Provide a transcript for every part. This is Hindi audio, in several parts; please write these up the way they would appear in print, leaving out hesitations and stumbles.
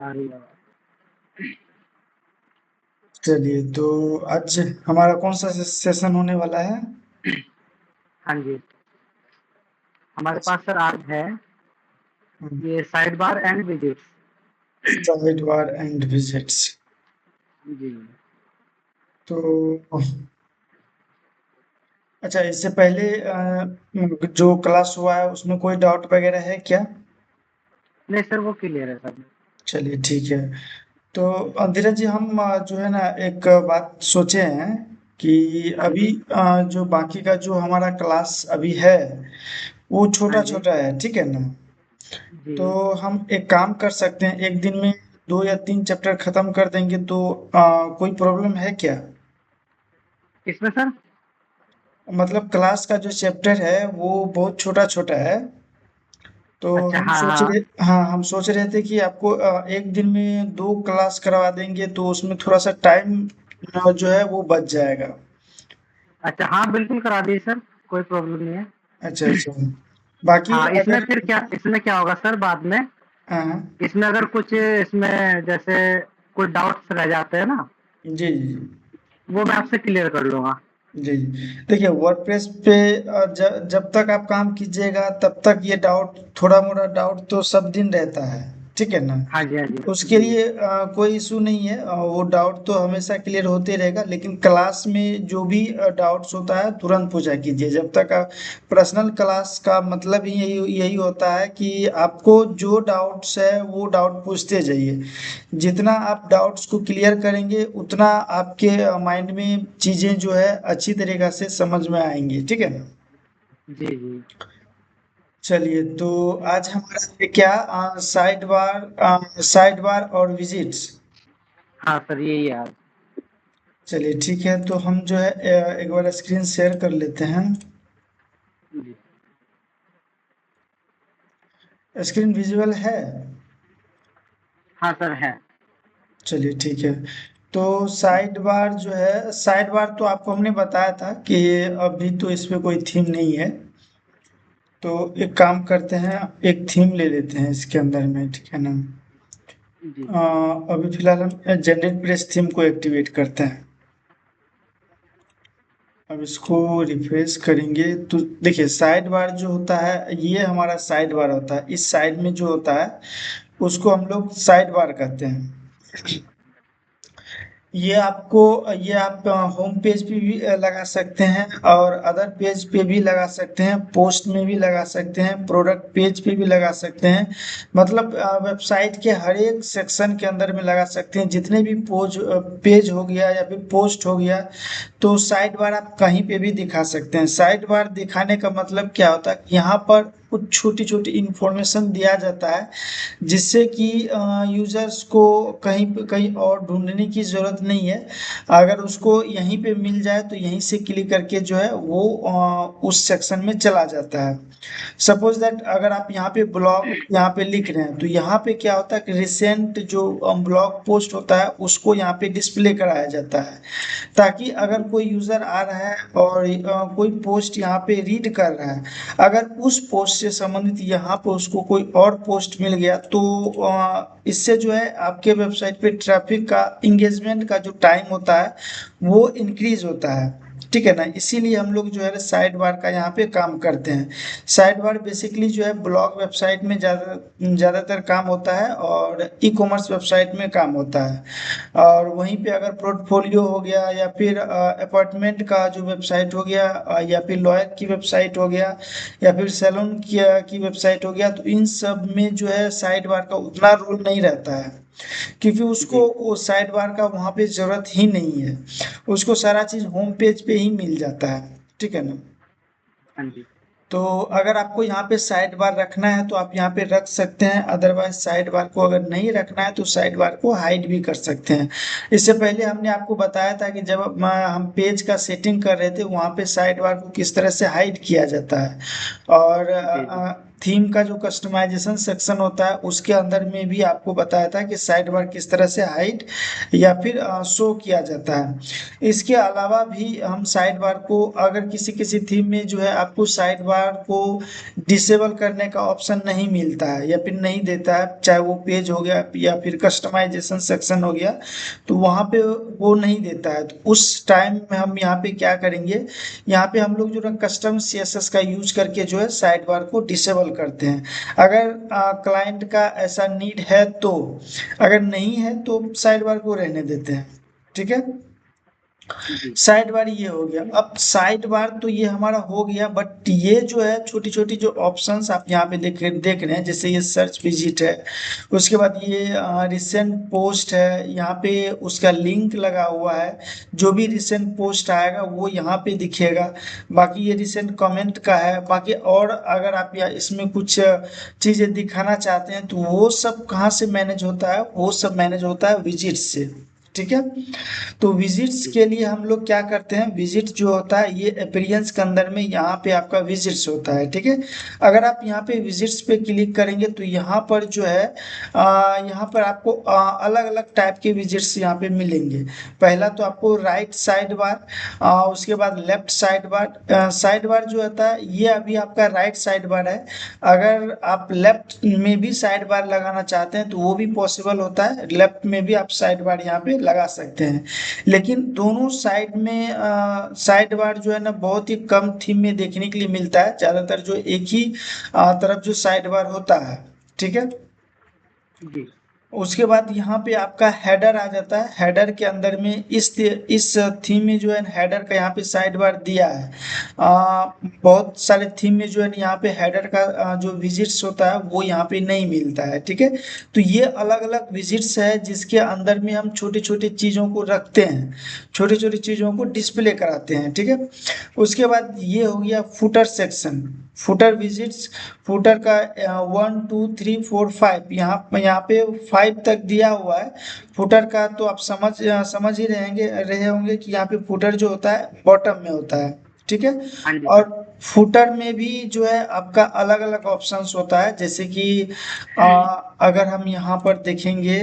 अरे वाह! चलिए, तो आज हमारा कौन सा सेशन होने वाला है? हाँ जी, हमारे पास सर आज है ये side bar and widgets. Side bar and visits. जी। तो अच्छा, इससे पहले जो क्लास हुआ है उसमें कोई डाउट वगैरह है क्या? नहीं सर, वो क्लियर है सब। चलिए ठीक है। तो धीरज जी, हम जो है ना एक बात सोचे हैं कि हाँ अभी जी, जो बाकी का जो हमारा क्लास अभी है वो हाँ छोटा जी, छोटा है, ठीक है ना? जी। तो हम एक काम कर सकते हैं, एक दिन में 2 या 3 चैप्टर खत्म कर देंगे तो कोई प्रॉब्लम है क्या? किसमें सर? मतलब क्लास का जो चैप्टर है वो बहुत छोटा छोटा है। तो अच्छा, हम हाँ, सोच हाँ। रहे हाँ, हम सोच रहे थे कि आपको एक दिन में 2 क्लास करवा देंगे तो उसमें थोड़ा सा टाइम जो है वो बच जाएगा। अच्छा, हाँ, बिल्कुल करा दीजिए सर, कोई प्रॉब्लम नहीं है। अच्छा अच्छा। बाकी हाँ, अगर इसमें क्या होगा सर बाद में, हाँ, इसमें अगर कुछ इसमें जैसे कुछ डाउट्स रह जाते हैं ना, जी जी वो मैं आपसे क्लियर कर लूँगा। जी जी। देखिए, वर्डप्रेस पे जब तक आप काम कीजिएगा तब तक ये डाउट, थोड़ा मोड़ा डाउट तो सब दिन रहता है, ठीक है ना? हाँ जी, हाँ जी। उसके जी, लिए कोई इशू नहीं है, वो डाउट तो हमेशा क्लियर होते रहेगा, लेकिन क्लास में जो भी डाउट्स होता है तुरंत पूछा कीजिए। जब तक पर्सनल क्लास का मतलब ही यही यही होता है कि आपको जो डाउट्स है वो डाउट पूछते जाइए। जितना आप डाउट्स को क्लियर करेंगे उतना आपके माइंड में चीज़ें जो है अच्छी तरीक़ा से समझ में आएंगी, ठीक है ना? जी, जी। चलिए, तो आज हमारा ये क्या साइड बार और विजिट्स। हाँ सर, यही है आज। चलिए ठीक है, तो हम जो है एक बार स्क्रीन शेयर कर लेते हैं। जी। स्क्रीन विजुअल है? हाँ सर, है। चलिए ठीक है। तो साइड बार जो है, साइड बार तो आपको हमने बताया था कि अभी तो इस पे कोई थीम नहीं है। तो एक काम करते हैं, एक थीम ले लेते हैं इसके अंदर में, ठीक है ना? जी, अभी फिलहाल हम जनरेट प्रेस थीम को एक्टिवेट करते हैं। अब इसको रिफ्रेश करेंगे तो देखिए, साइड बार जो होता है ये हमारा साइड बार होता है। इस साइड में जो होता है उसको हम लोग साइड बार कहते हैं। ये आप होम पेज पे भी लगा सकते हैं और अदर पेज पे भी लगा सकते हैं, पोस्ट में भी लगा सकते हैं, प्रोडक्ट पेज पे भी लगा सकते हैं। मतलब वेबसाइट के हर एक सेक्शन के अंदर में लगा सकते हैं। जितने भी पेज हो गया या फिर पोस्ट हो गया, तो साइड बार आप कहीं पे भी दिखा सकते हैं। साइड बार दिखाने का मतलब क्या होता है, यहाँ पर कुछ छोटी छोटी इंफॉर्मेशन दिया जाता है जिससे कि यूजर्स को कहीं और ढूंढने की ज़रूरत नहीं है। अगर उसको यहीं पे मिल जाए तो यहीं से क्लिक करके जो है वो उस सेक्शन में चला जाता है। सपोज दैट अगर आप यहाँ पे ब्लॉग यहाँ पे लिख रहे हैं तो यहाँ पे क्या होता है कि रिसेंट जो ब्लॉग पोस्ट होता है उसको यहाँ पे डिस्प्ले कराया जाता है, ताकि अगर जी, कोई यूजर आ रहा है और कोई पोस्ट यहाँ पे रीड कर रहा है, अगर उस पोस्ट से संबंधित यहाँ पे उसको कोई और पोस्ट मिल गया तो इससे जो है आपके वेबसाइट पे ट्रैफिक का, इंगेजमेंट का जो टाइम होता है वो इंक्रीज होता है, ठीक है ना? इसीलिए हम लोग जो है साइड बार का यहाँ पे काम करते हैं। साइड बार बेसिकली जो है ब्लॉग वेबसाइट में ज़्यादातर काम होता है और ई कॉमर्स वेबसाइट में काम होता है। और वहीं पे अगर पोर्टफोलियो हो गया या फिर अपार्टमेंट का जो वेबसाइट हो गया, या फिर लॉयर की वेबसाइट हो गया, या फिर सैलून की वेबसाइट हो गया, तो इन सब में जो है साइड बार का उतना रोल नहीं रहता है, क्योंकि उसको जी। वो साइड बार का वहाँ पे ज़रूरत ही नहीं है। उसको सारा चीज़ होम पेज पे ही मिल जाता है, ठीक है ना? हाँ जी। तो अगर आपको यहाँ पे साइड बार रखना है तो आप यहाँ पे रख सकते हैं, अदरवाइज साइड बार को अगर नहीं रखना है तो साइड बार को हाइड भी कर सकते हैं। इससे पहले हमने आपको बताया था कि जब हम पेज का सेटिंग कर रहे थे वहाँ पे साइड बार को किस तरह से हाइड किया जाता है। और जी, जी। थीम का जो कस्टमाइजेशन सेक्शन होता है उसके अंदर में भी आपको बताया था कि साइड बार किस तरह से हाइड या फिर शो किया जाता है। इसके अलावा भी हम साइड बार को अगर किसी किसी थीम में जो है आपको साइड बार को डिसेबल करने का ऑप्शन नहीं मिलता है या फिर नहीं देता है, चाहे वो पेज हो गया या फिर कस्टमाइजेशन सेक्शन हो गया, तो वहाँ पे वो नहीं देता है। तो उस टाइम में हम यहाँ पे क्या करेंगे, यहाँ पे हम लोग जो है कस्टम सीएसएस का यूज करके जो है साइड बार को डिसेबल करते हैं। अगर क्लाइंट का ऐसा नीड है तो, अगर नहीं है तो साइड बार को रहने देते हैं। ठीक है, जी साइड बार ये हो गया। अब साइड बार तो ये हमारा हो गया, बट ये जो है छोटी छोटी जो ऑप्शंस आप यहाँ पे देख रहे हैं, जैसे ये सर्च विजिट है, उसके बाद ये रिसेंट पोस्ट है, यहाँ पे उसका लिंक लगा हुआ है, जो भी रिसेंट पोस्ट आएगा वो यहाँ पे दिखेगा। बाकी ये रिसेंट कमेंट का है। बाकी और अगर आप या इसमें कुछ चीजें दिखाना चाहते हैं तो वो सब कहाँ से मैनेज होता है, वो सब मैनेज होता है विजिट से। ठीक है, तो विजिट्स जी के लिए हम लोग क्या करते हैं, विजिट जो होता है ये अपीयरेंस के अंदर में यहाँ पे आपका विजिट्स होता है। ठीक है, अगर आप यहाँ पे विजिट्स पे क्लिक करेंगे तो यहाँ पर जो है यहाँ पर आपको अलग अलग टाइप के विजिट्स यहाँ पे मिलेंगे। पहला तो आपको राइट साइड बार, उसके बाद left side bar. Side bar जो होता है ये अभी आपका राइट साइड बार है। अगर आप लेफ्ट में भी साइड बार लगाना चाहते हैं तो वो भी पॉसिबल होता है, लेफ्ट में भी आप साइड बार यहाँ पे लगा सकते हैं। लेकिन दोनों साइड में साइड बार जो है ना बहुत ही कम थीम में देखने के लिए मिलता है, ज्यादातर जो एक ही तरफ जो साइड बार होता है। ठीक है, जी उसके बाद यहाँ पे आपका हेडर आ जाता है। हेडर के अंदर में इस थीम में जो है हेडर का यहाँ पे साइड बार दिया है। बहुत सारे थीम में जो है यहाँ पे हेडर का जो विजिट्स होता है वो यहाँ पे नहीं मिलता है। ठीक है, तो ये अलग अलग विजिट्स है जिसके अंदर में हम छोटी छोटी चीजों को रखते हैं, छोटी छोटी चीजों को डिस्प्ले कराते हैं। ठीक है, उसके बाद ये हो गया footer section, footer visits. Footer का 1 2 3 4 5, यहाँ पे 5 तक दिया हुआ है फुटर का। तो आप समझ ही रहे होंगे कि यहाँ पे फुटर जो होता है बॉटम में होता है। ठीक है, हाँ जी और सर फुटर में भी जो है आपका अलग अलग ऑप्शंस होता है, जैसे कि अ, अगर हम यहाँ पर देखेंगे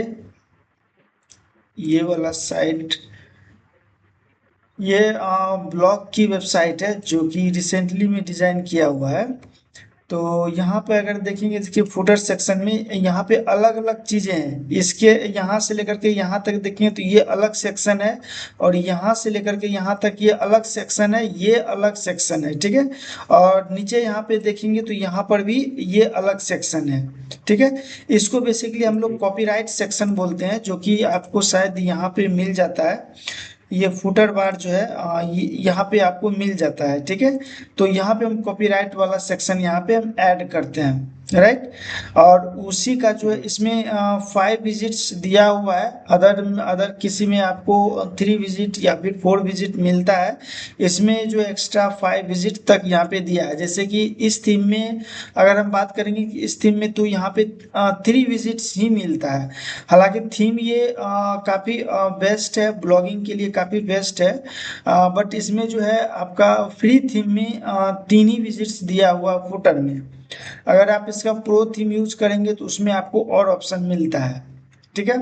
ये वाला साइट, ये ब्लॉग की वेबसाइट है जो कि रिसेंटली में डिजाइन किया हुआ है। तो यहाँ पे अगर देखेंगे इसके फुटर सेक्शन में यहाँ पे अलग अलग चीजें हैं, इसके यहाँ से लेकर के यहाँ तक देखेंगे तो ये अलग सेक्शन है, और यहाँ से लेकर के यहाँ तक ये अलग सेक्शन है, ये अलग सेक्शन है। ठीक है, और नीचे यहाँ पे देखेंगे तो यहाँ पर भी ये अलग सेक्शन है। ठीक है, इसको बेसिकली हम लोग जी कॉपीराइट सेक्शन बोलते हैं, जो कि आपको शायद यहाँ पे मिल जाता है। ये फुटर बार जो है यहाँ पे आपको मिल जाता है। ठीक है, तो यहाँ पे हम कॉपीराइट वाला सेक्शन यहाँ पे हम ऐड करते हैं, राइट। और उसी का जो है जी इसमें 5 विजिट्स दिया हुआ है। अदर अदर किसी में आपको 3 विजिट या फिर 4 विजिट मिलता है, इसमें जो एक्स्ट्रा 5 विजिट तक यहाँ पे दिया है। जैसे कि इस थीम में अगर हम बात करेंगे कि इस थीम में तो यहाँ पे 3 विजिट्स ही मिलता है। हालांकि थीम ये काफ़ी बेस्ट है, ब्लॉगिंग के लिए काफ़ी बेस्ट है, बट इसमें जो है आपका फ्री थीम में 3 ही विजिट्स दिया हुआ फुटर में। अगर आप इसका प्रो थीम यूज करेंगे तो उसमें आपको और ऑप्शन मिलता है। ठीक है,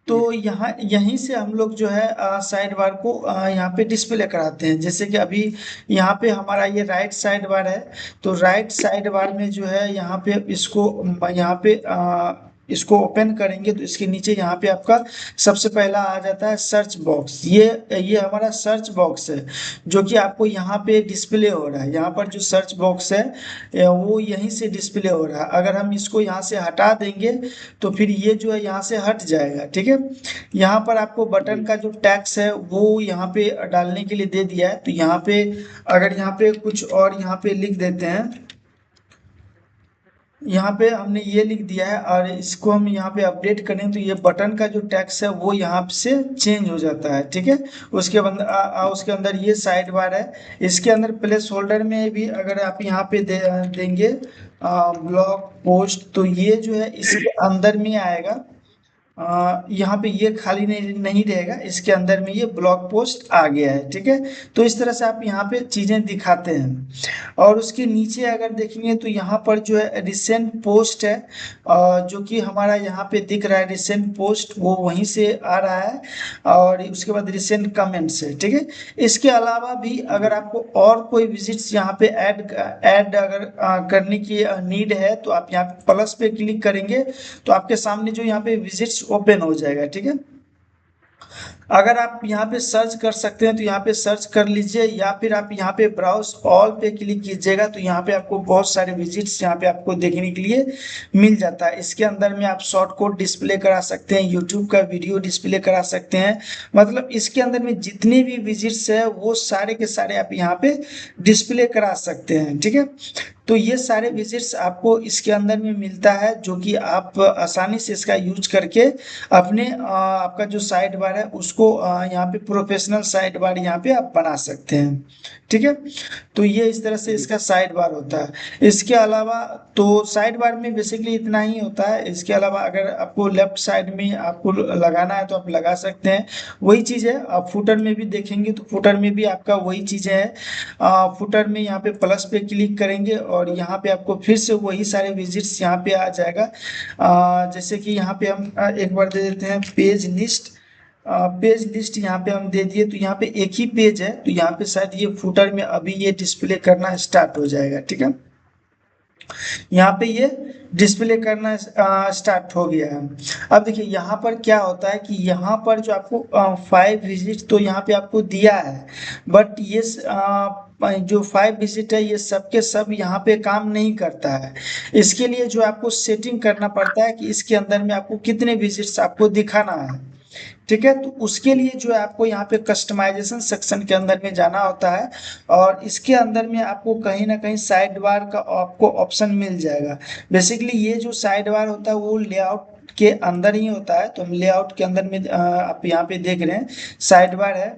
तो जी यहाँ यहीं से हम लोग जो है साइड बार को यहाँ पे डिस्प्ले कराते हैं। जैसे कि अभी यहाँ पे हमारा ये राइट साइड बार है, तो राइट साइड बार में जो है यहाँ पे यहाँ पे इसको ओपन करेंगे तो इसके नीचे यहाँ पे आपका सबसे पहला आ जाता है सर्च बॉक्स। ये हमारा सर्च बॉक्स है जो कि आपको यहाँ पे डिस्प्ले हो रहा है। यहाँ पर जो सर्च बॉक्स है वो यहीं से डिस्प्ले हो रहा है। अगर हम इसको यहाँ से हटा देंगे तो फिर ये जो है यहाँ से हट जाएगा। ठीक है, यहाँ पर आपको बटन जी का जो टैक्स है वो यहाँ पे डालने के लिए दे दिया है। तो यहाँ पे अगर यहाँ पे कुछ और यहाँ पे लिख देते हैं, यहाँ पे हमने ये लिख दिया है और इसको हम यहाँ पे अपडेट करें तो ये बटन का जो टैक्स है वो यहाँ से चेंज हो जाता है। ठीक है, उसके अंदर ये साइड बार है। इसके अंदर प्लेस होल्डर में भी अगर आप यहाँ पे देंगे ब्लॉग पोस्ट, तो ये जो है इसके अंदर में आएगा। यहाँ पे ये खाली नहीं रहेगा, इसके अंदर में ये ब्लॉग पोस्ट आ गया है। ठीक है, तो इस तरह से आप यहाँ पे चीजें दिखाते हैं। और उसके नीचे अगर देखेंगे तो यहाँ पर जो है रिसेंट पोस्ट है, जो कि हमारा यहाँ पे दिख रहा है रिसेंट पोस्ट, वो वहीं से आ रहा है। और उसके बाद रिसेंट कमेंट्स है। ठीक है, इसके अलावा भी अगर आपको और कोई विजिट्स यहाँ पे ऐड अगर करने की नीड है, तो आप यहाँ पे प्लस पे क्लिक करेंगे तो आपके सामने जो यहाँ पे विजिट्स ओपन हो जाएगा। ठीक है, अगर आप यहाँ पे सर्च कर सकते हैं तो यहाँ पे सर्च कर लीजिए, या फिर आप यहाँ पे ब्राउज ऑल पे क्लिक कीजिएगा तो यहाँ पे आपको बहुत सारे विजिट्स यहाँ पे आपको देखने के लिए मिल जाता है। इसके अंदर में आप शॉर्ट कोड डिस्प्ले करा सकते हैं, यूट्यूब का वीडियो डिस्प्ले करा सकते हैं। मतलब इसके अंदर में जितने भी विजिट्स है वो सारे के सारे आप यहाँ पे डिस्प्ले करा सकते हैं। ठीक है, तो ये सारे विजिट्स आपको इसके अंदर में मिलता है, जो कि आप आसानी से इसका यूज करके अपने आपका जो साइड बार है उसको यहाँ पे प्रोफेशनल साइड बार यहाँ पे आप बना सकते हैं। ठीक है, तो ये इस तरह से जी इसका साइड बार होता है। इसके अलावा तो साइड बार में बेसिकली इतना ही होता है। इसके अलावा अगर आपको लेफ्ट साइड में आपको लगाना है तो आप लगा सकते हैं, वही चीज़ है। आप फुटर में भी देखेंगे तो फुटर में भी आपका वही चीज़ है। फुटर में यहाँ पे प्लस पे क्लिक करेंगे और यहाँ पे आपको फिर से वही सारे विजिट्स यहाँ पे आ जाएगा। जैसे कि यहाँ पे हम एक बार दे देते हैं पेज लिस्ट। पेज लिस्ट यहाँ पे हम दे दिए तो यहाँ पे एक ही पेज है, तो यहाँ पे शायद ये फुटर में अभी ये डिस्प्ले करना स्टार्ट हो जाएगा। ठीक है, यहाँ पे ये डिस्प्ले करना स्टार्ट हो गया है। अब देखिए यहाँ पर क्या होता है कि यहाँ पर जो आपको 5 विजिट तो यहाँ पे आपको दिया है, बट ये जो 5 विजिट है ये सब के सब यहाँ पे काम नहीं करता है। इसके लिए जो आपको सेटिंग करना पड़ता है कि इसके अंदर में आपको कितने विजिट्स आपको दिखाना है। ठीक है, तो उसके लिए जो है आपको यहाँ पे कस्टमाइजेशन सेक्शन के अंदर में जाना होता है, और इसके अंदर में आपको कहीं ना कहीं साइड बार का आपको ऑप्शन मिल जाएगा। बेसिकली ये जो साइड बार होता है वो लेआउट के अंदर ही होता है, तो हम लेआउट के अंदर में आप यहाँ पे देख रहे हैं साइड बार है।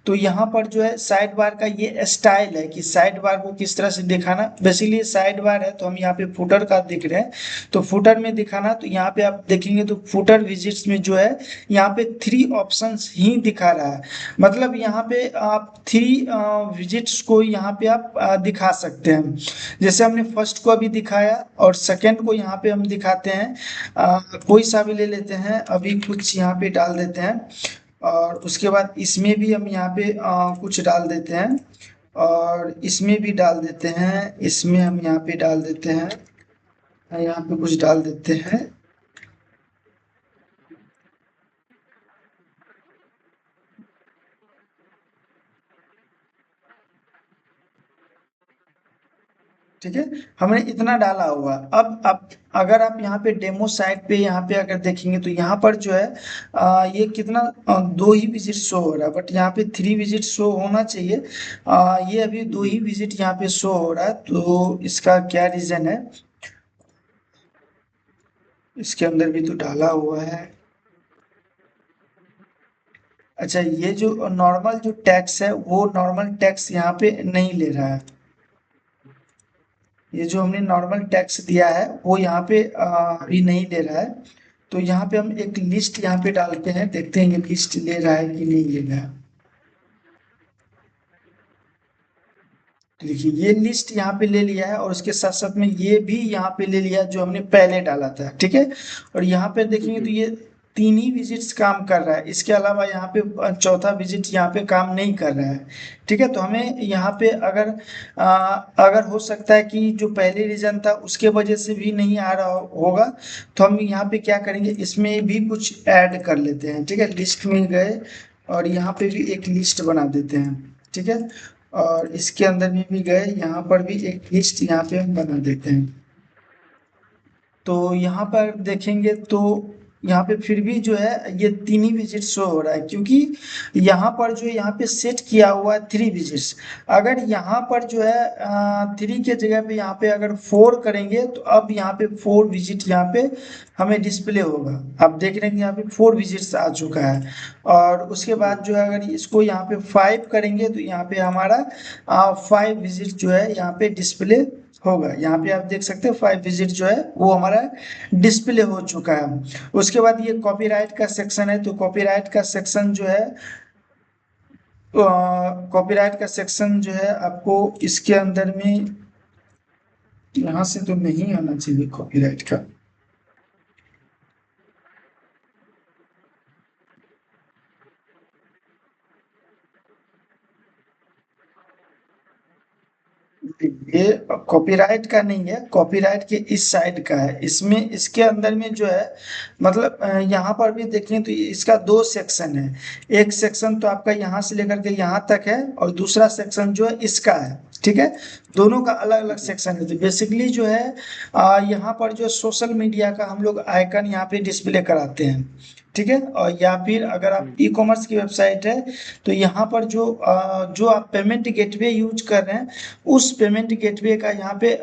तो यहाँ पर जो है साइड बार का ये स्टाइल है कि साइड बार को किस तरह से दिखाना। बेसिकली साइड बार है तो हम यहाँ पे फुटर का देख रहे हैं, तो फुटर में दिखाना तो यहाँ पे आप देखेंगे तो फुटर विजिट्स में जो है यहाँ पे 3 ऑप्शंस ही दिखा रहा है। मतलब यहाँ पे आप 3 विजिट्स को यहाँ पे आप दिखा सकते हैं। जैसे हमने फर्स्ट को अभी दिखाया और सेकंड को यहाँ पे हम दिखाते हैं। कोई सा भी ले लेते हैं, अभी कुछ यहाँ पे डाल देते हैं, और उसके बाद इसमें भी हम यहाँ पे कुछ डाल देते हैं, और इसमें भी डाल देते हैं, इसमें हम यहाँ पे डाल देते हैं, यहाँ पे कुछ डाल देते हैं। ठीक है, हमने इतना डाला हुआ। अब अगर आप यहाँ पे डेमो साइट पे यहाँ पे अगर देखेंगे तो यहाँ पर जो है ये कितना 2 ही विजिट शो हो रहा है, बट यहाँ पे 3 विजिट शो होना चाहिए। ये अभी 2 ही विजिट यहाँ पे शो हो रहा है, तो इसका क्या रीजन है। इसके अंदर भी तो डाला हुआ है। अच्छा, ये जो नॉर्मल जो टैक्स है वो नॉर्मल टैक्स यहाँ पे नहीं ले रहा है। ये जो हमने नॉर्मल टैक्स दिया है वो यहाँ पे अभी नहीं ले रहा है। तो यहाँ पे हम एक लिस्ट यहाँ पे डालते हैं, देखते हैं ये लिस्ट ले रहा है कि नहीं ले रहा है। तो देखिए ये लिस्ट यहाँ पे ले लिया है, और उसके साथ साथ में ये भी यहाँ पे ले लिया जो हमने पहले डाला था। ठीक है, और यहाँ पे देखेंगे तो ये 3 ही विजिट्स काम कर रहा है, इसके अलावा यहाँ पे चौथा विजिट यहाँ पे काम नहीं कर रहा है। ठीक है, तो हमें यहाँ पे अगर हो सकता है कि जो पहले रीजन था उसके वजह से भी नहीं आ रहा होगा, तो हम यहाँ पे क्या करेंगे, इसमें भी कुछ ऐड कर लेते हैं। ठीक है, लिस्ट में गए और यहाँ पे भी एक लिस्ट बना देते हैं। ठीक है, और इसके अंदर में भी गए, यहाँ पर भी एक लिस्ट यहाँ पे हम बना देते हैं। तो यहाँ पर देखेंगे तो यहाँ पे फिर भी जो है ये 3 ही विजिट शो हो रहा है, क्योंकि यहाँ पर जो यहाँ पे सेट किया हुआ है 3 विजिट्स। अगर यहाँ पर जो है 3 के जगह पे यहाँ पे अगर 4 करेंगे तो अब यहाँ पे 4 विजिट यहाँ पे हमें डिस्प्ले होगा। आप देख रहे हैं कि यहाँ पे 4 विजिट्स आ चुका है। और उसके बाद जो है अगर इसको यहाँ पे 5 करेंगे तो यहाँ पे हमारा 5 विजिट जो है यहाँ पे डिस्प्ले होगा। यहाँ पे आप देख सकते हैं 5 विजिट जो है वो हमारा डिस्प्ले हो चुका है। उसके बाद ये कॉपीराइट का सेक्शन है, तो कॉपीराइट का सेक्शन जो है, कॉपीराइट का सेक्शन जो है आपको इसके अंदर में, यहाँ से तो नहीं आना चाहिए कॉपीराइट का। ये कॉपीराइट का नहीं है, कॉपीराइट के इस साइड का है। इसमें इसके अंदर में जो है मतलब यहाँ पर भी देखें तो इसका दो सेक्शन है। एक सेक्शन तो आपका यहाँ से लेकर के यहाँ तक है, और दूसरा सेक्शन जो है इसका है। ठीक है, दोनों का अलग अलग जी सेक्शन है। तो बेसिकली जो है यहाँ पर जो सोशल मीडिया का हम लोग आइकन यहाँ पे डिस्प्ले कराते हैं। ठीक है, और या फिर अगर आप ई कॉमर्स की वेबसाइट है तो यहाँ पर जो आप पेमेंट गेटवे यूज कर रहे हैं, उस पेमेंट गेटवे का यहाँ पे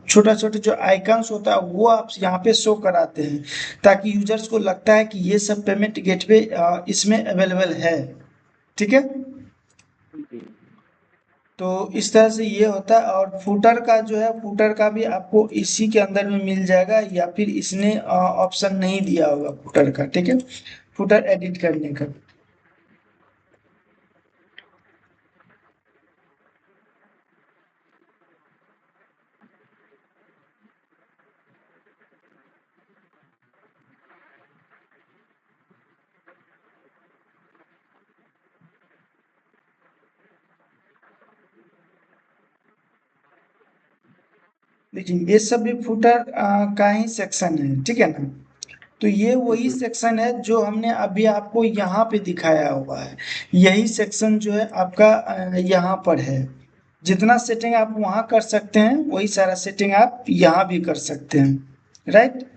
छोटा छोटा जो आइकन्स होता है वो आप यहाँ पे शो कराते हैं, ताकि यूजर्स को लगता है कि ये सब पेमेंट गेटवे इसमें अवेलेबल है। ठीक है, जी तो इस तरह से ये होता है। और फुटर का जो है, फुटर का भी आपको इसी के अंदर में मिल जाएगा, या फिर इसने ऑप्शन नहीं दिया होगा फुटर का। ठीक है, फुटर एडिट करने का। देखिए ये सब भी फुटर का ही सेक्शन है। ठीक है ना, तो ये वही जी सेक्शन है जो हमने अभी आपको यहाँ पे दिखाया हुआ है। यही सेक्शन जो है आपका यहाँ पर है। जितना सेटिंग आप वहाँ कर सकते हैं वही सारा सेटिंग आप यहाँ भी कर सकते हैं, राइट।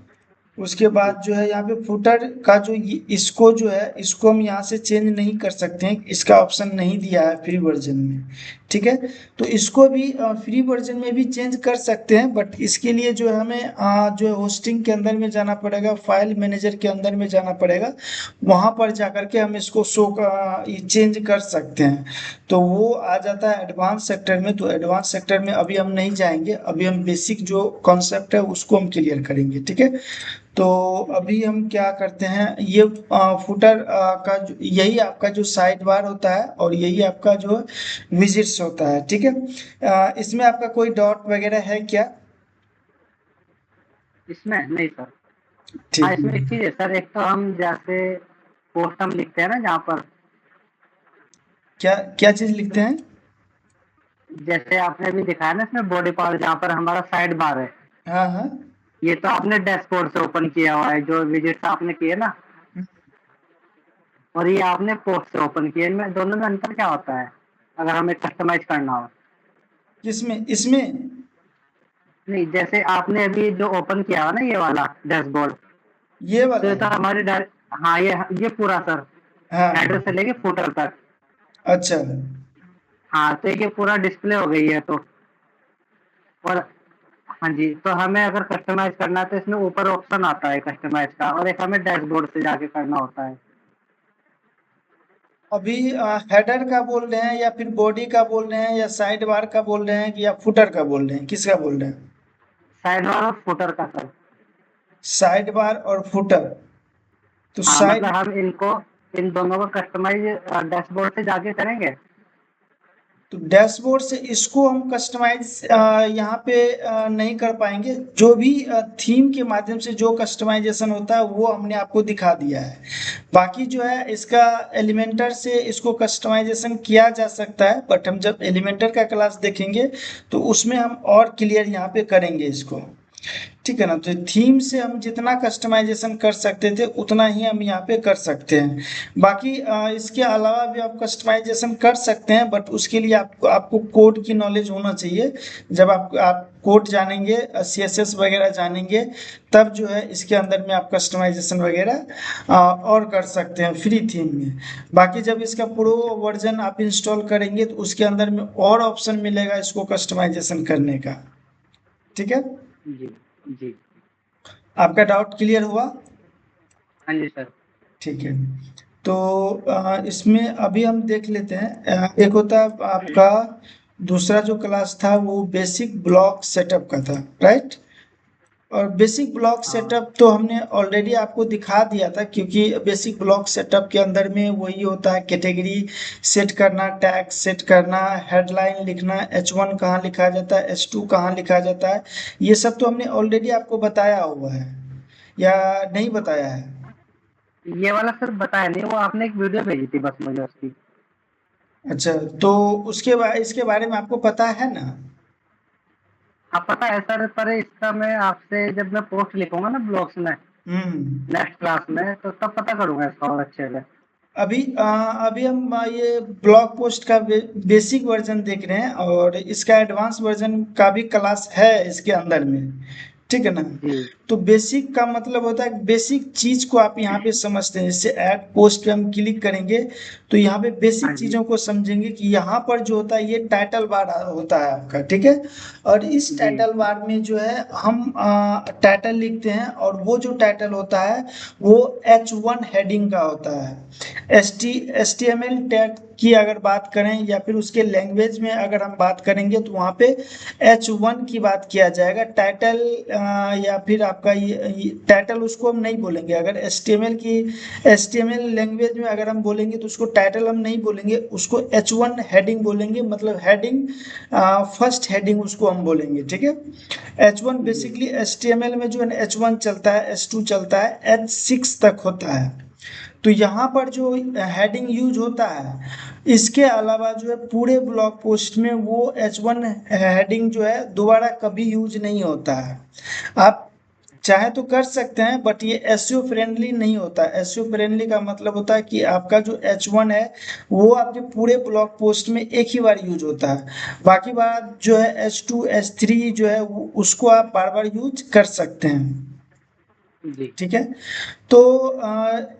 उसके जी बाद जो है यहाँ पे फुटर का जो इसको जो है, इसको हम यहाँ से चेंज नहीं कर सकते हैं, इसका ऑप्शन नहीं दिया है फ्री वर्जन में। ठीक है, तो इसको भी फ्री वर्जन में भी चेंज कर सकते हैं, बट इसके लिए जो है हमें जो है होस्टिंग के अंदर में जाना पड़ेगा, फाइल मैनेजर के अंदर में जाना पड़ेगा। वहां पर जाकर के हम इसको शो का चेंज कर सकते हैं। तो वो आ जाता है एडवांस सेक्टर में। तो एडवांस सेक्टर में अभी हम नहीं जाएंगे, अभी हम बेसिक जो कॉन्सेप्ट है उसको हम क्लियर करेंगे। ठीक है, तो अभी हम क्या करते हैं, ये फुटर का यही आपका जो साइड बार होता है, और यही आपका जो विजिट्स होता है। ठीक है, इसमें आपका कोई डॉट वगैरह है क्या? इसमें नहीं सर। हाँ ठीक इसमें एक है, चीज है सर, एक तो हम जैसे पोस्ट हम लिखते हैं ना जहाँ पर, क्या क्या चीज लिखते हैं? जैसे आपने अभी दिखाया ना इसमें बॉडी पार्ट जहाँ पर हमारा साइड बार है, हाँ हाँ। ये तो आपने डैशबोर्ड से ओपन किया हुआ है जो विजिट्स आपने किए ना, और ये आपने पोस्ट से ओपन किया, इनमें दोनों में अंतर क्या होता है अगर हमें कस्टमाइज करना हो? किसमें? इसमें? नहीं जैसे आपने अभी जो ओपन किया हुआ ना ये वाला डैशबोर्ड, ये तो वाला? ये तो हमारे हाँ ये पूरा सर, हेडर हाँ। से लेके फुटर तक। अच्छा। हाँ तो ये पूरा डिस्प्ले हो गई है तो, और हाँ जी, तो हमें अगर कस्टमाइज करना है तो इसमें ऊपर ऑप्शन आता है कस्टमाइज का, और एक हमें डैशबोर्ड से जाके करना होता है। अभी हेडर का बोल रहे हैं, या फिर बॉडी का बोल रहे हैं, या साइड बार का बोल रहे हैं, या फुटर का बोल रहे हैं, किसका बोल रहे हैं? साइड बार और फुटर का सर। साइड बार और फुटर? तो हाँ साइड, मतलब हम इनको, इन दोनों को कस्टमाइज डैशबोर्ड से जाके करेंगे। तो डैशबोर्ड से इसको हम कस्टमाइज यहाँ पे नहीं कर पाएंगे। जो भी थीम के माध्यम से जो कस्टमाइजेशन होता है वो हमने आपको दिखा दिया है। बाकी जो है इसका एलिमेंटर से इसको कस्टमाइजेशन किया जा सकता है, बट हम जब एलिमेंटर का क्लास देखेंगे तो उसमें हम और क्लियर यहाँ पे करेंगे इसको। ठीक है ना, तो थीम से हम जितना कस्टमाइजेशन कर सकते थे उतना ही हम यहाँ पे कर सकते हैं। बाकी इसके अलावा भी आप कस्टमाइजेशन कर सकते हैं, बट उसके लिए आपको आपको कोड की नॉलेज होना चाहिए। जब आप कोड जानेंगे, सीएसएस वगैरह जानेंगे, तब जो है इसके अंदर में आप कस्टमाइजेशन वगैरह और कर सकते हैं फ्री थीम में। बाकी जब इसका प्रो अच्छा। वर्जन आप इंस्टॉल करेंगे तो उसके अंदर में और ऑप्शन मिलेगा इसको कस्टमाइजेशन करने का। ठीक है, जी जी। आपका डाउट क्लियर हुआ? हाँ जी सर। ठीक है, तो इसमें अभी हम देख लेते हैं। एक होता है आपका दूसरा जो क्लास था वो बेसिक ब्लॉक सेटअप का था, राइट। और बेसिक ब्लॉक हाँ सेटअप तो हमने ऑलरेडी आपको दिखा दिया था, क्योंकि बेसिक ब्लॉक सेटअप के अंदर में वही होता है, कैटेगरी सेट करना, टैग सेट करना, हेडलाइन लिखना, H1 कहाँ लिखा जाता है, H2 कहाँ लिखा जाता है, ये सब तो हमने ऑलरेडी आपको बताया हुआ है या नहीं बताया है। ये वाला सर बताया नहीं, वो आपने एक वीडियो भेजी थी बस मुझे उसकी। अच्छा, तो इसके बारे में आपको पता है ना। हाँ पता है सर, पर इसका मैं आपसे जब मैं पोस्ट लिखूंगा ना ब्लॉग्स में हम्म। नेक्स्ट क्लास में, तो तब पता करूंगा इसका और अच्छे से। अभी हम ये ब्लॉग पोस्ट का बेसिक वर्जन देख रहे हैं, और इसका एडवांस वर्जन का भी क्लास है इसके अंदर में, ठीक है ना। जी। तो बेसिक का मतलब होता है बेसिक चीज को आप यहाँ पे समझते हैं, जैसे ऐड पोस्ट पे हम क्लिक करेंगे तो यहाँ पे बेसिक हाँ जी। चीजों को समझेंगे कि यहाँ पर जो होता है ये टाइटल बार होता है आपका, ठीक है। और इस जी। टाइटल बार में जो है हम टाइटल लिखते हैं, और वो जो टाइटल होता है वो H1 हेडिंग का होता है। HTML टैग की अगर बात करें या फिर उसके लैंग्वेज में अगर हम बात करेंगे तो वहाँ पे H1 की बात किया जाएगा। टाइटल या फिर आपका ये टाइटल उसको हम नहीं बोलेंगे। अगर HTML लैंग्वेज में अगर हम बोलेंगे तो उसको टाइटल हम नहीं बोलेंगे, उसको H1 हेडिंग बोलेंगे, मतलब हेडिंग, फर्स्ट हेडिंग उसको हम बोलेंगे, ठीक है। H1 जी। बेसिकली HTML में जो है H1 चलता है, H2 चलता है, H6 तक होता है। तो यहाँ पर जो हेडिंग यूज होता है, इसके अलावा जो है पूरे ब्लॉग पोस्ट में वो H1 हेडिंग जो है दोबारा कभी यूज नहीं होता है। आप चाहे तो कर सकते हैं, बट ये एसईओ फ्रेंडली नहीं होता। एसईओ फ्रेंडली का मतलब होता है कि आपका जो H1 है वो आपके पूरे ब्लॉग पोस्ट में एक ही बार यूज होता है, बाकी बार जो है H2 H3 जो है उसको आप बार बार यूज कर सकते हैं, जी। ठीक है। तो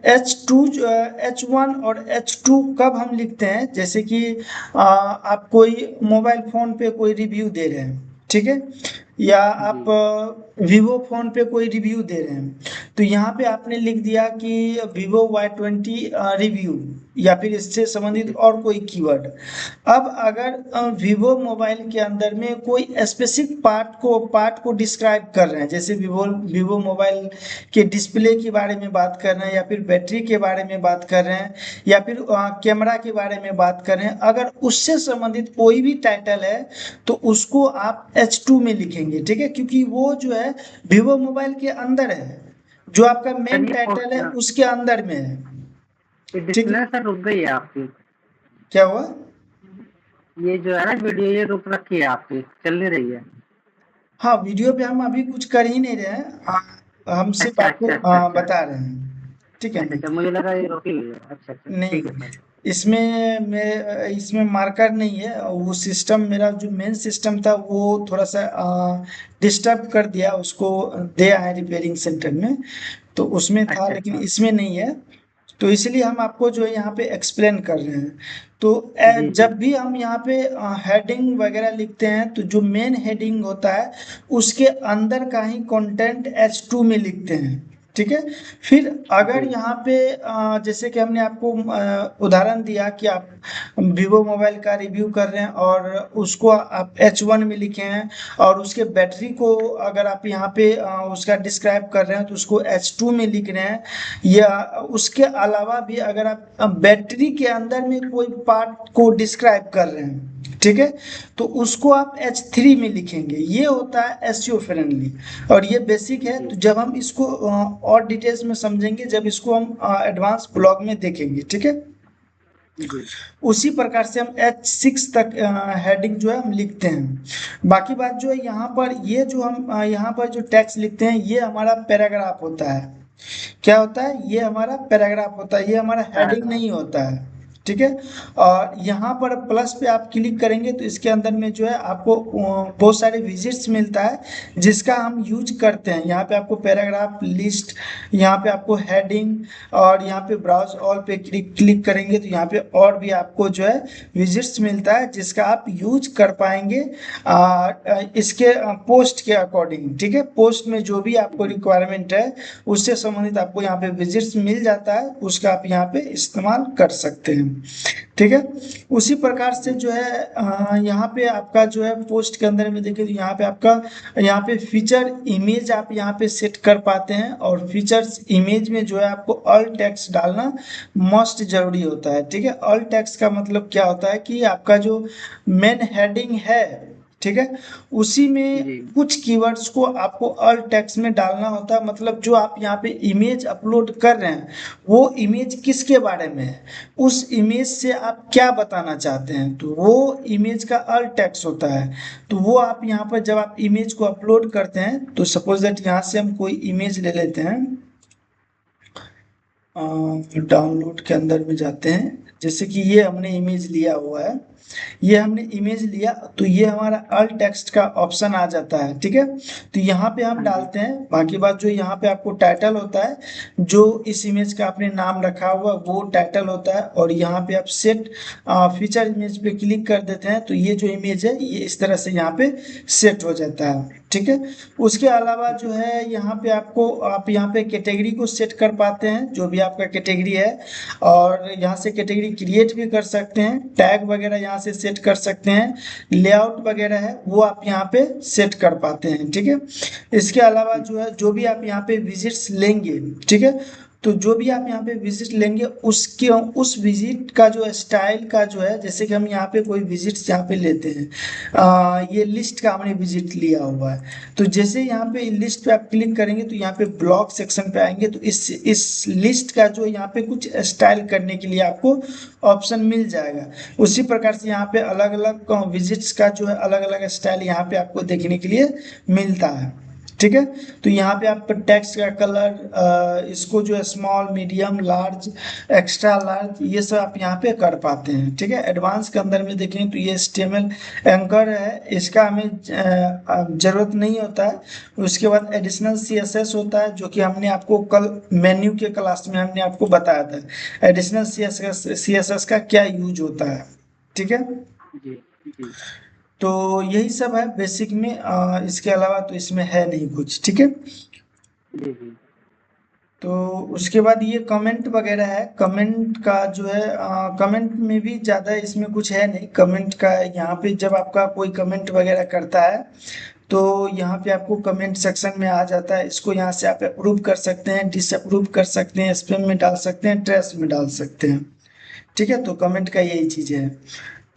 H1 और H2 कब हम लिखते हैं, जैसे कि आप कोई मोबाइल फोन पे कोई रिव्यू दे रहे हैं, ठीक है, या जी। आप वीवो फोन पे कोई रिव्यू दे रहे हैं, तो यहाँ पे आपने लिख दिया कि Vivo Y20 रिव्यू, या फिर इससे संबंधित जी। और कोई कीवर्ड। अब अगर वीवो मोबाइल के अंदर में कोई स्पेसिफिक पार्ट को डिस्क्राइब कर रहे हैं, जैसे वीवो वीवो मोबाइल के डिस्प्ले के बारे में बात कर रहे हैं, या फिर बैटरी के बारे में बात कर रहे हैं, या फिर कैमरा के बारे में बात कर रहे हैं, अगर उससे संबंधित कोई भी टाइटल है तो उसको आप H2 में लिखेंगे, ठीक है, क्योंकि वो जो है वीवो मोबाइल के अंदर है, जो आपका सर मेन ये टाइटल है उसके अंदर में है, ये ठीक है। डिस्प्ले सर रुक गई है आपकी। क्या हुआ। ये जो है ना वीडियो, ये रुक रखी है आपकी, चल नहीं रही है। हाँ, वीडियो पे हम अभी कुछ कर ही नहीं रहे हैं, हम सिर्फ अच्छा आपको अच्छा अच्छा अच्छा। बता रहे हैं, ठीक है अच्छा ना। अच्छा, मुझे लगा ये रुकी हुई है। अच्छा अच्छा, ठीक है नहीं, सर। इसमें मार्कर नहीं है, वो सिस्टम मेरा जो मेन सिस्टम था वो थोड़ा सा डिस्टर्ब कर दिया, उसको दे आए रिपेयरिंग सेंटर में, तो उसमें था, अच्छा लेकिन अच्छा। इसमें नहीं है। तो इसलिए हम आपको जो है यहाँ पे एक्सप्लेन कर रहे हैं। तो जी जी। जब भी हम यहाँ पे हेडिंग वगैरह लिखते हैं तो जो मेन हेडिंग होता है उसके अंदर का ही कंटेंट H2 में लिखते हैं, ठीक है। फिर अगर जी यहाँ पे जैसे कि हमने आपको उदाहरण दिया कि आप वीवो मोबाइल का रिव्यू कर रहे हैं और उसको आप H1 में लिखे हैं, और उसके बैटरी को अगर आप यहाँ पे उसका डिस्क्राइब कर रहे हैं तो उसको H2 में लिख रहे हैं, या उसके अलावा भी अगर आप बैटरी के अंदर में कोई पार्ट को डिस्क्राइब कर रहे हैं, ठीक है, तो उसको आप H3 में लिखेंगे। ये होता है एसईओ फ्रेंडली, और ये बेसिक है। जी। तो जब हम इसको और डिटेल्स में समझेंगे जब इसको हम एडवांस ब्लॉग में देखेंगे, ठीक है। जी। उसी प्रकार से हम H6 तक हेडिंग जो है हम लिखते हैं। बाकी बात जो है यहाँ पर, ये जो हम यहाँ पर जो टेक्स्ट लिखते हैं ये हमारा पैराग्राफ होता है। क्या होता है, ये हमारा पैराग्राफ होता है, ये हमारा हेडिंग पैराग्राफ। नहीं होता है, ठीक है। और यहाँ पर प्लस पे आप क्लिक करेंगे तो इसके अंदर में जो है आपको बहुत सारे विजिट्स मिलता है जिसका हम यूज करते हैं। यहाँ पे आपको पैराग्राफ लिस्ट, यहाँ पे आपको हेडिंग, और यहाँ पे ब्राउज ऑल पे क्लिक क्लिक करेंगे तो यहाँ पे और भी आपको जो है विजिट्स मिलता है जिसका आप यूज कर पाएंगे इसके पोस्ट के अकॉर्डिंग, ठीक है। पोस्ट में जो भी आपको जी। रिक्वायरमेंट है उससे संबंधित आपको यहाँ पे विजिट्स मिल जाता है, उसका आप यहाँ पे इस्तेमाल कर सकते हैं। ठीक है। उसी प्रकार से जो है यहाँ पे आपका जो है पोस्ट के अंदर में देखिए तो यहाँ पे आपका यहाँ पे फीचर इमेज आप यहाँ पे सेट कर पाते हैं, और फीचर्स इमेज में जो है आपको ऑल टेक्स्ट डालना मस्ट जरूरी होता है। ठीक है, ऑल टेक्स्ट का मतलब क्या होता है कि आपका जो मेन हेडिंग है, ठीक है, उसी में जी कुछ कीवर्ड्स को आपको ऑल टेक्स्ट में डालना होता है। मतलब जो आप यहाँ पे इमेज अपलोड कर रहे हैं वो इमेज किसके बारे में है, उस इमेज से आप क्या बताना चाहते हैं, तो वो इमेज का ऑल टेक्स्ट होता है। तो वो आप यहाँ पर जब आप इमेज को अपलोड करते हैं, तो सपोज दैट यहाँ से हम कोई इमेज ले लेते हैं, डाउनलोड के अंदर में जाते हैं, जैसे कि ये हमने इमेज लिया हुआ है, ये हमने इमेज लिया तो ये हमारा अल्ट टेक्स्ट का ऑप्शन आ जाता है। ठीक है, तो यहाँ पे हम हाँ जी डालते हैं, बाकी बात जो यहाँ पे आपको टाइटल होता है, जो इस इमेज का आपने नाम रखा हुआ वो टाइटल होता है, और यहाँ पे आप सेट फीचर इमेज पे क्लिक कर देते हैं तो ये जो इमेज है ये इस तरह से यहाँ पे सेट हो जाता है। ठीक है, उसके अलावा जो है यहाँ पे आपको आप यहाँ पे कैटेगरी को सेट कर पाते हैं, जो भी आपका कैटेगरी है, और यहाँ से कैटेगरी क्रिएट भी कर सकते हैं, टैग वगैरह यहाँ से सेट कर सकते हैं, लेआउट वगैरह है वो आप यहाँ पे सेट कर पाते हैं। ठीक है, इसके अलावा जो है जो भी आप यहाँ पे विजिट्स लेंगे, ठीक है, तो जो भी आप यहाँ पे विजिट लेंगे उसके उस विजिट का जो स्टाइल का जो है, जैसे कि हम यहाँ पे कोई विजिट यहाँ पे लेते हैं, ये लिस्ट का हमने विजिट लिया हुआ है, तो जैसे यहाँ पे लिस्ट पे आप क्लिक करेंगे तो यहाँ पे ब्लॉग सेक्शन पे आएंगे, तो इस लिस्ट का जो यहाँ पे कुछ स्टाइल करने के लिए आपको ऑप्शन मिल जाएगा। उसी प्रकार से यहाँ पे अलग अलग विजिट्स का जो है अलग अलग स्टाइल यहाँ पे आपको देखने के लिए मिलता है। ठीक है, तो यहाँ पे आप टेक्स्ट का कलर इसको जो है small, medium, large, extra large, ये सब आप यहाँ पे कर पाते हैं। ठीक है, एडवांस के अंदर में देखें तो ये HTML एंकर है, इसका हमें जरूरत नहीं होता है। उसके बाद एडिशनल CSS होता है, जो कि हमने आपको कल मेन्यू के क्लास में हमने आपको बताया था एडिशनल CSS का क्या यूज होता है। ठीक है, जी जी तो यही सब है बेसिक में, इसके अलावा तो इसमें है नहीं कुछ। ठीक है, जी जी तो उसके बाद ये कमेंट वगैरह है, कमेंट का जो है कमेंट में भी ज़्यादा इसमें कुछ है नहीं। कमेंट का यहाँ पे जब आपका कोई कमेंट वगैरह करता है तो यहाँ पे आपको कमेंट सेक्शन में आ जाता है, इसको यहाँ से आप अप्रूव कर सकते हैं, डिसअप्रूव कर सकते हैं, स्पैम में डाल सकते हैं, ट्रैश में डाल सकते हैं। ठीक है, तो कमेंट का यही चीज़ है।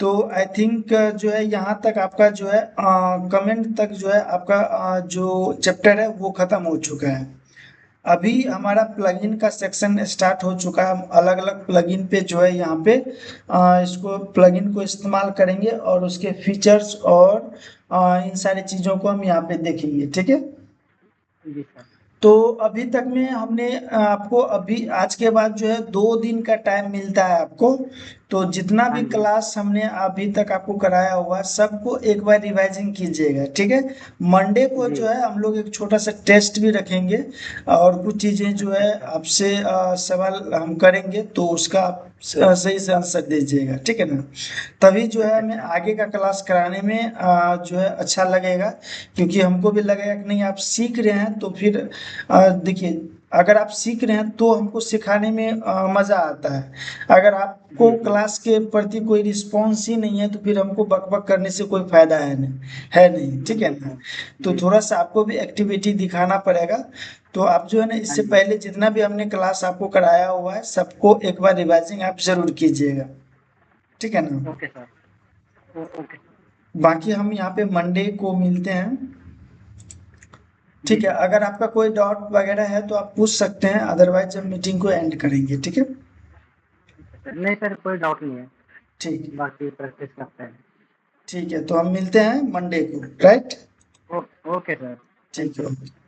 तो आई थिंक जो है यहाँ तक आपका जो है कमेंट तक जो है आपका जो चैप्टर है वो खत्म हो चुका है। अभी हमारा प्लगइन का सेक्शन स्टार्ट हो चुका है। हम अलग अलग प्लगइन पे जो है यहाँ पे इसको प्लगइन को इस्तेमाल करेंगे और उसके फीचर्स और इन सारी चीज़ों को हम यहाँ पे देखेंगे। ठीक है, जी सर। तो अभी तक में हमने आपको अभी आज के बाद जो है 2 दिन का टाइम मिलता है आपको, तो जितना हाँ भी जी क्लास हमने अभी तक आपको कराया हुआ सबको एक बार रिवाइजिंग कीजिएगा। ठीक है, मंडे को जी जो है हम लोग एक छोटा सा टेस्ट भी रखेंगे, और कुछ चीज़ें जो है अच्छा आपसे सवाल हम करेंगे तो उसका आप सही से आंसर दीजिएगा। ठीक है ना, तभी जो है हमें अच्छा आगे का क्लास कराने में जो है अच्छा लगेगा, क्योंकि हमको भी लगेगा कि नहीं आप सीख रहे हैं, तो फिर देखिए अगर आप सीख रहे हैं तो हमको सिखाने में मजा आता है। अगर आपको जी जी क्लास के प्रति कोई रिस्पॉन्स ही नहीं है तो फिर हमको बक बक करने से कोई फायदा है नहीं, है नहीं। ठीक है जी ना, सर। तो जी थोड़ा सा आपको भी एक्टिविटी दिखाना पड़ेगा। तो आप जो है ना हाँ इससे जी पहले जितना भी हमने क्लास आपको कराया हुआ है सबको एक बार रिवाइजिंग आप जरूर कीजिएगा। ठीक है ना, ओके सर। ओके बाकी हम यहाँ पे मंडे को मिलते हैं। जी ठीक है, जी अगर आपका कोई डाउट वगैरह है तो आप पूछ सकते हैं, अदरवाइज हम मीटिंग को एंड करेंगे। ठीक है, नहीं सर, कोई डाउट नहीं है। ठीक है, बाकी प्रैक्टिस करते हैं। ठीक है, तो हम मिलते हैं मंडे को, राइट। Okay sir. ठीक थैंक यू। है।